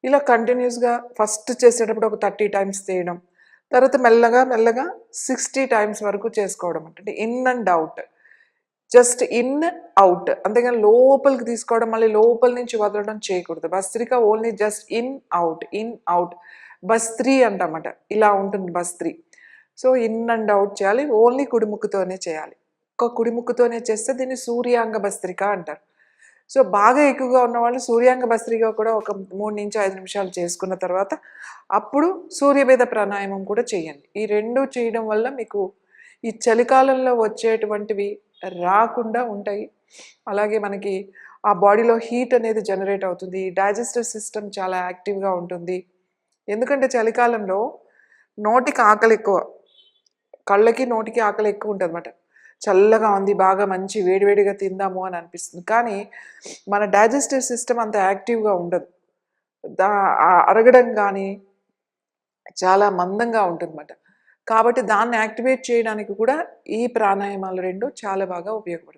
ఇలా కంటిన్యూస్‌గా ఫస్ట్ చేసేటప్పుడు ఒక 30 టైమ్స్ చేయడం. తర్వాత మెల్లగా, మెల్లగా 60 టైమ్స్ వరకు చేసుకోవడం. అంటే in and out. Just in, out. అంతేగాని లోపలికి తీసుకోవడం, మళ్ళీ లోపల నుంచి వదలడం చేయకూడదు. భస్త్రిక only just in, out, in, out. భస్త్రి అంటామట. ఇలా ఉంటుంది భస్త్రి. సో, ఇన్ అండ్ ఔట్ చేయాలి. ఓన్లీ కుడి ముక్కుతోనే చేయాలి. ఒక్క కుడి ముక్కుతోనే చేస్తే దీన్ని సూర్యాంగ భస్త్రిక అంటారు. సో, బాగా ఎక్కువగా ఉన్నవాళ్ళు సూర్యాంగ భస్త్రిక కూడా ఒక 3-5 నిమిషాలు చేసుకున్న తర్వాత, అప్పుడు సూర్యభేద ప్రాణాయామం కూడా చేయండి. ఈ 2 చేయడం వల్ల మీకు ఈ చలికాలంలో వచ్చేటువంటివి రాకుండా ఉంటాయి. అలాగే మనకి ఆ బాడీలో హీట్ అనేది జనరేట్ అవుతుంది. డైజెస్టివ్ సిస్టమ్ చాలా యాక్టివ్‌గా ఉంటుంది. ఎందుకంటే చలికాలంలో నోటికి ఆకలి ఎక్కువ. కళ్ళకి, నోటికి ఆకలి ఎక్కువ ఉంటదన్నమాట. చల్లగా ఉంది, బాగా మంచి వేడివేడిగా తిందాము అని అనిపిస్తుంది. కానీ మన డైజెస్టివ్ సిస్టమ్ అంత యాక్టివ్‌గా ఉండదు. దా అరగడం గానీ చాలా మందంగా ఉంటుందన్నమాట. కాబట్టి దాన్ని యాక్టివేట్ చేయడానికి కూడా ఈ ప్రాణాయామాలు 2 చాలా బాగా ఉపయోగపడతాయి.